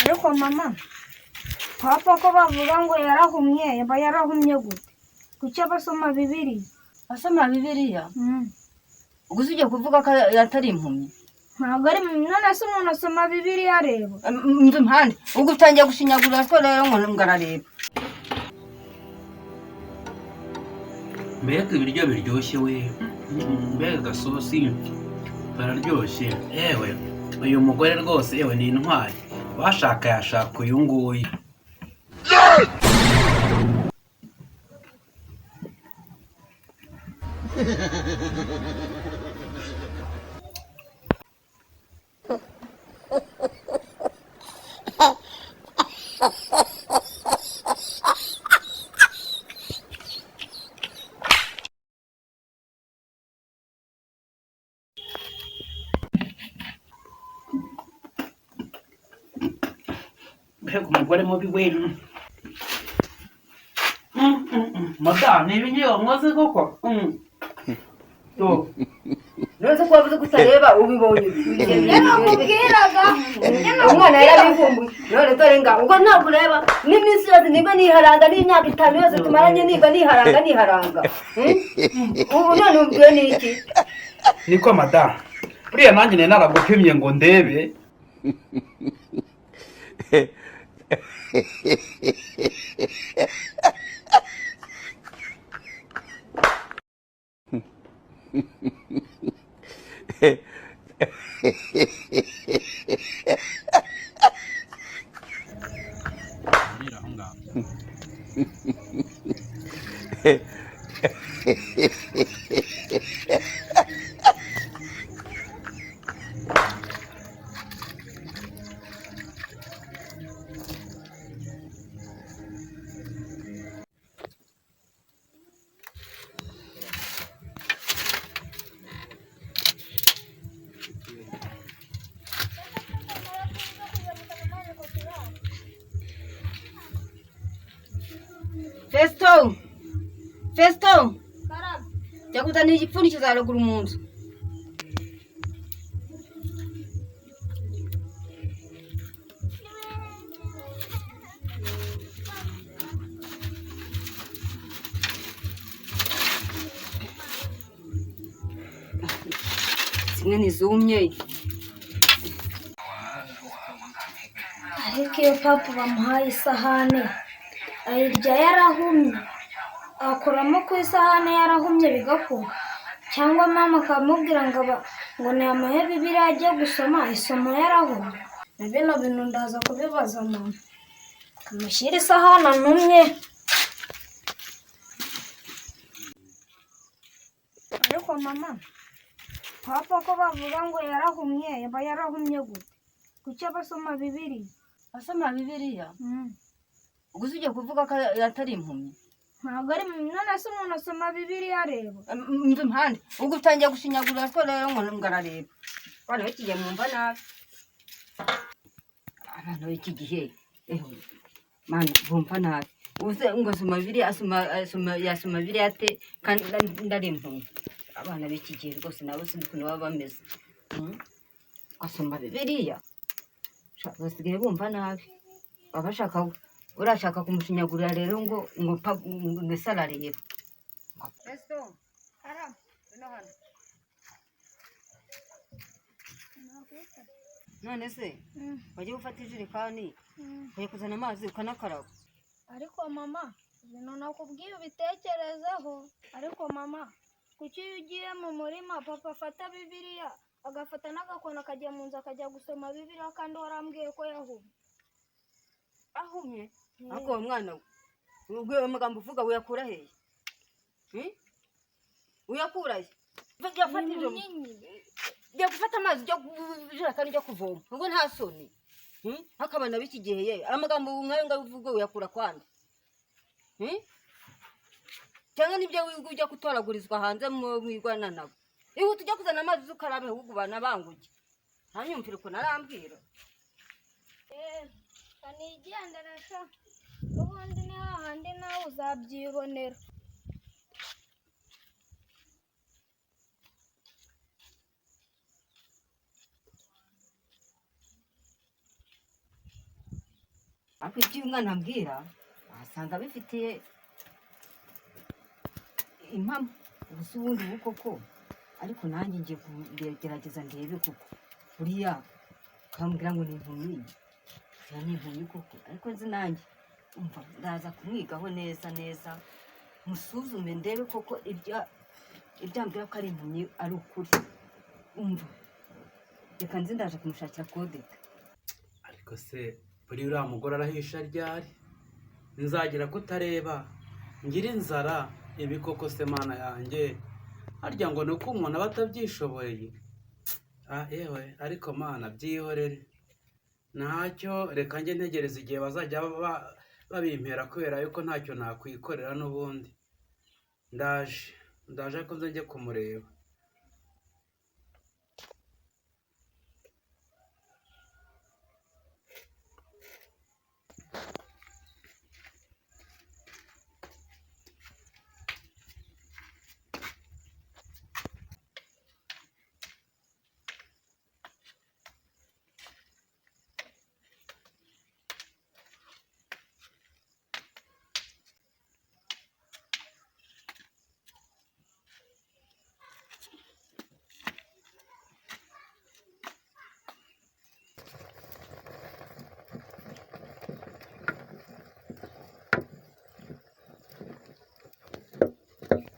ariko mama papa ko bavuga ngo yarahumye yaba yarahumye gute kuki abasoma Bibiliya asoma Bibiliya gusa ujye kuvuga ko yatari impumyi ntabwo ari none se umuntu asoma Bibiliya areba mve impande ubwo utangiye gushinyagurira ko rero ngo ngarareba mbega ibiryo biryoshye we mbega gasosi bararyoshye yewe uyu mugore rwose yewe ni intwari washaka yashaka uyu nguyu mbega umugore mubi we madame ibingiye wamwaze koko nose ko wavuze kutareba ubibonye yarakubwiraga umwana yarabivumbuye none dore ngaho ubwo ntabwo ureba n'iminsi yose niba niharanga n'imyaka 5 yose tumaranye niba niharanga ubu none ubwiye n'iki niko madame buriya nanjye nari naragupimye ngo ndebe Festo jya kuzana igipfundikizo haruguru mu nzu zimwe ntizumye ariko iyo papa bamuhaye isahane ayirya yarahumye akuramo ku isahane yarahumye bigakura cyangwa mama akamubwira ngo ntiyamuhe Bibiliya ajye gusoma isoma yarahumye na bino bintu ndaza kubibaza mama amushyira isahane anumye ariko mama papa ko bavuga ngo yarahumye yaba yarahumye gute kuki abasoma Bibiliya asoma Bibiliya gusa ujye kuvuga ko yatari impumyi ntabwo ari none se umuntu asoma Bibiliya areba mve impande ubwo utangiye gushinyagurira ko rero ngo ngarareba abana b'iki gihe mwumva nabi abana b'iki gihe mani bumva nabi ubuse ngo asoma Bibiliya yasoma Bibiliya ate kandi ndari impumyi abana b'iki gihe rwose nabo sinzi ukuntu baba bameze asoma Bibiliya basigaye bumva nabi baba bashaka urashaka kumushinyagurira rero ngo mbese arareba Festo no hano none se wajya gufata ijerekani wajya kuzana amazi ukanakaraba ariko mama ibintu nakubwiye ubitekerezeho ariko mama kuki iyo ugiye mu murima papa afata Bibiliya agafata n'agakona akajya mu nzu akajya gusoma Bibiliya kandi warambwiye ko ahumye ariko uwo mwana we ubwo amagambo uvuga uyakura hehe uyakura he jya gufata amazi ijerekani ujya kuvoma ubwo nta soni nk'akabana b'iki gihe ye amagambo nk'ayo ngayo uvuga uyakura kwande cyangwa nibyo ujya gutoragurizwa hanze mwigwana nabo iyo tujya kuzana amazi ukarabe ahubwo bana banguke ntanyumvire ukuntu arambwira kanigendera sha ubundi ni hahandi nawe uzabyibonera ariko ibyo uyu mwana ambwira wasanga bifitiye impamvu gusa ubundi ubu koko ariko nanjye ngiye kugerageza ndebe koko buriya ukambwira ngo ni impumyi ya ni impumyi koko ariko nzi nanjye umva ndaza kumwigaho neza neza musuzume ndebe koko ibyo ambwira ko ari impumyi ari ukuri umva reka nzi ndaje kumushakira kodeka. ariko se buri uriya mugore arahisha ryari nzagira kutareba ngira inzara ibi koko se mana yanjye harya ngo ni uko umuntu aba atabyishoboye yewe ariko mana byihorere ntacyo reka njye ntegereza igihe bazajya babimpera kubera yuko ntacyo nakwikorera n'ubundi ndaje ariko nze njye kumureba.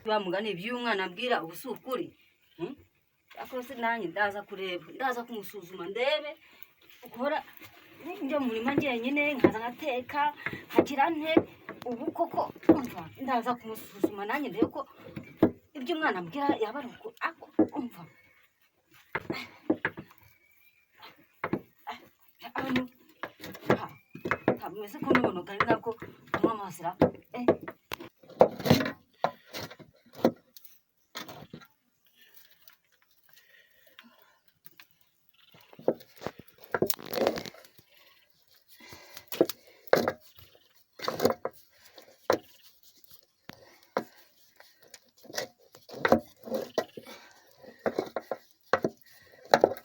bamugane ibyo umwana ambwira ubu si ukuri ariko se nanjye ndaza kureba ndaza kumusuzuma ndebe ukora njya mu murima njyenyine nkaza ngateka nkagira nte ubu koko umva ndaza kumusuzuma nanjye ndebe ko ibyo umwana ambwira yaba ari ukuri ako umva meze ko n'ubunoga ari nabwo kunywa amasira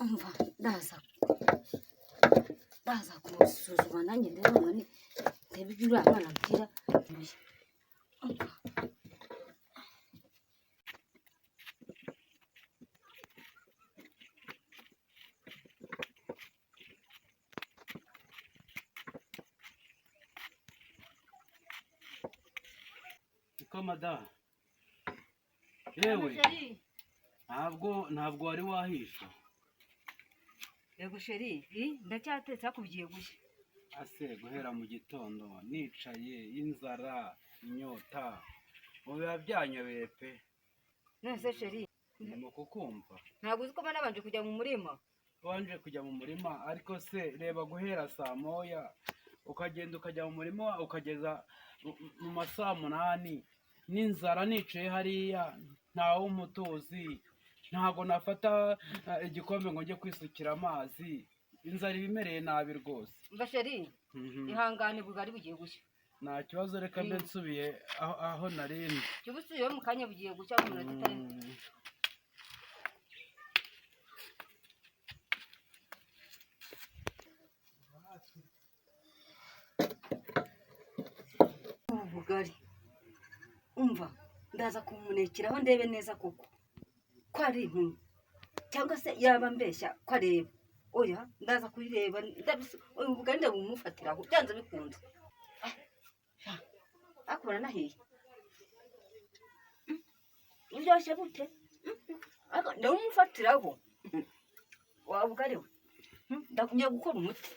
umva ndaza kumusuzuma nanjye ndebe umwana ndebe ibyo uriya mwana ambwira niko madamu yewe ntabwo wari wahisha. yego sheri ndacyatetse hakubigiye gushya ase guhera mu gitondo nicaye inzara inyota ubu biba byanyobeye pe. none sheri ndimo kukumva ntabwo uzi ko mba nabanje kujya mu murima wanje kujya mu murima ariko se reba guhera saa moya ukagenda ukajya mu murima ukageza mu masaa 8 n'inzara nicaye hariya ntawe umutuzi ntabwo nafata igikombe ngo njye kwisukira amazi inzara ibimereye nabi rwose. mva sheri ihangane bugari bugiye gushya nta kibazo reka mbe nsubiye aho narindi cyubu usubiyeho mu kanya bugiye gushya mu minota itari bugari umva ndaza kumunekeraho ndebe neza koko ko ari impumyi cyangwa se yaba mbeshya ko areba oya ndaza kuyireba uyu bugari ndabumufatiraho byanze bikunze akubona nahiye uryoshye gute ndabumufatiraho wa bugari we ndakunye gukora umuti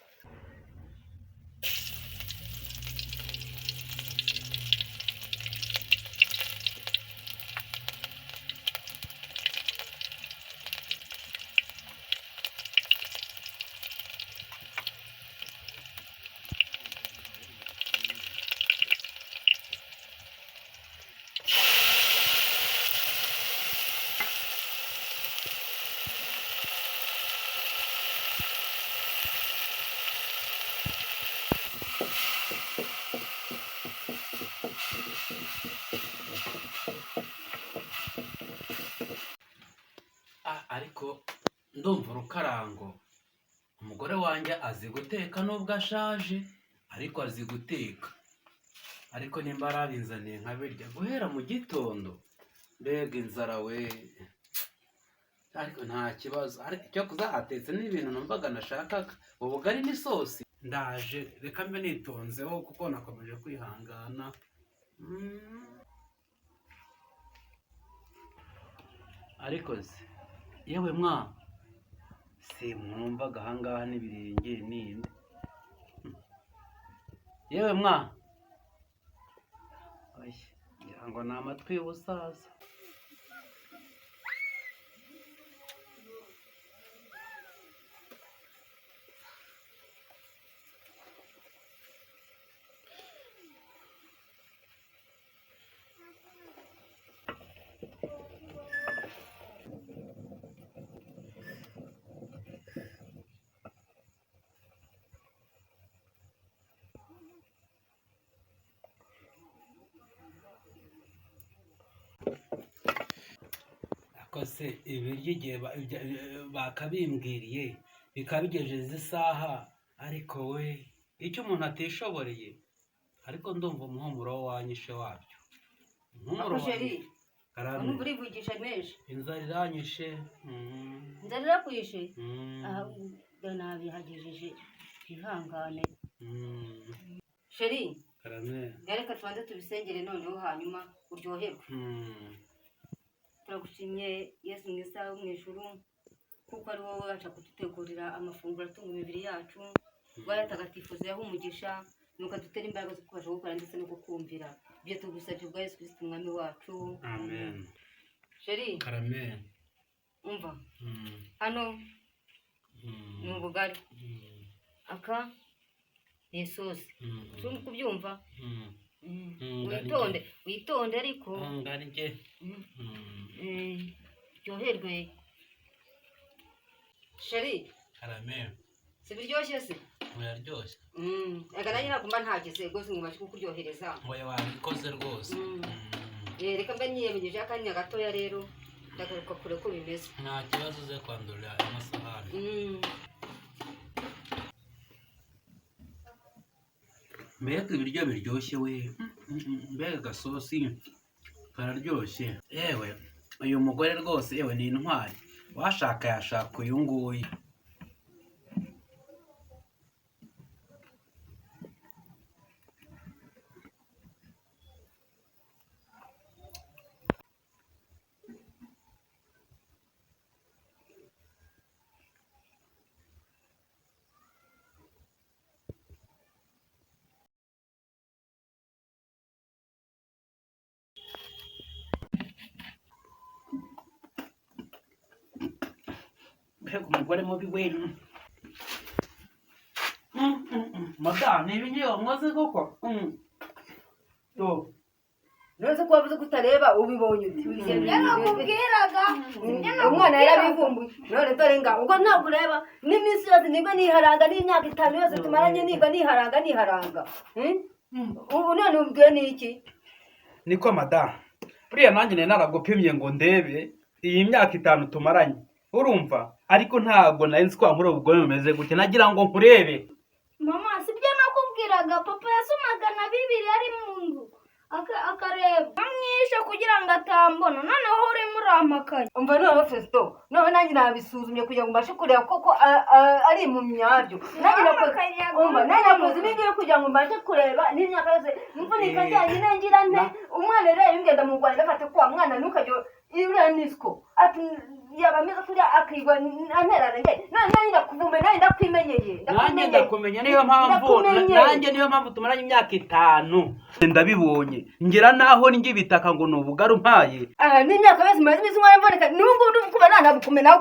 ariko ndumva urukarango umugore wanjye azi guteka nubwo ashaje ariko azi guteka. Ariko nimba arabinzaniye nkabirya guhera mu gitondo, mbega inzara we. Ariko nta kibazo, ariko icyo kuzahatetse n'ibintu numvaga nashakaga, ubugari n'isosi. Ndaje reka mbe nitonzeho kuko nakomeje kwihangana. Ariko se yewe mwa simwumvaga ahangaha n'ibirenge ninde? Yewe mwa ngira ngo ni amatwi y'ubusaza. Se ibiryo igihe bakabimbwiriye bikaba bigejeje isaha, ariko we icyo umuntu atishoboreye, ariko ndumva umuhumuro wanyishe wabyo. Sheri ubu urivugisha menshi. Inzara iranyishe. Inzara irakwishe? Nabihagejeje ihangane. Sheri reka tubanze tubisengere noneho hanyuma uryoherwe. Turagushimye Yesu mwiza wo mu ijuru, kuko ari wowe waca kudutegurira amafunguro atunga imibiri yacu, wayatagatifuza yaha umugisha, nuko adutera imbaraga zo kubasha gukora ndetse no kukumvira. Ibyo tugusabye bwa Yesu Kristo umwami wacu, amen. Sheri umva, hano ni ubugari, aka ni isosi. Turi kubyumva? Witonde ariko ryoherwe. Sheri si biryoshye se? Biraryoshye. Ega nanjye ntabwo mba ntagize rwose ngo mbashe kukuryohereza. Oya wabikoze rwose. Reka mbe niyemejeje akanya gatoya rero ndagaruka kure ko bimeze. Nta kibazo uze kwandurira aya masahani. Mbega ibiryo biryoshye we. Mbega agasosi kararyoshye. Yewe uyu mugore rwose yewe ni intwari, washaka yashaka uyu nguyu. Umugore mubi we. Madame ibingiye wamwaze koko. Nose ko wavuze kutareba ubibonye uti. Yarakubwiraga. Umwana yarabivumbuye. None dore nga ubwo ntabwo ureba n'iminsi yose nibwo niharanga n'imyaka 5 yose tumaranye niga niharanga. Ubu none ubwiye niki? Niko madame. Buriya nanjye naragupimye ngo ndebe iyi myaka 5 tumaranye. Urumva? Ariko ntabwo nari nzi ko muri ubugome bumeze gutya, nagira ngo nkurebe. Mama sibyo nakubwiraga, papa yasomaga na Bibiliya ari mu nzu akareba amwisha kugira ngo atambona, noneho uri murampakanye. Umva none Festo, none nanjye nabisuzumye kugira ngo mbashe kureba koko ari mu myaryo. Nanjye nakoze ibingiye kugira ngo mbashe kureba n'imyaka yose mvunika njyanye nengira nte. Umwana rero yingenda mu Rwanda afate kwa mwana ntukajye Iranisco ati yabameze kuri akigwa anterane nge nanjye ndakuvume nanjye ndakwimenyeye nanjye ndakumenya niyo mpamvu tumaranye imyaka 5 ndabibonye ngira naho ningi bitaka ngo nubugara umpaye n'imyaka yose maze bizimwa mboneka n'ubwo kuba nanabukumenaho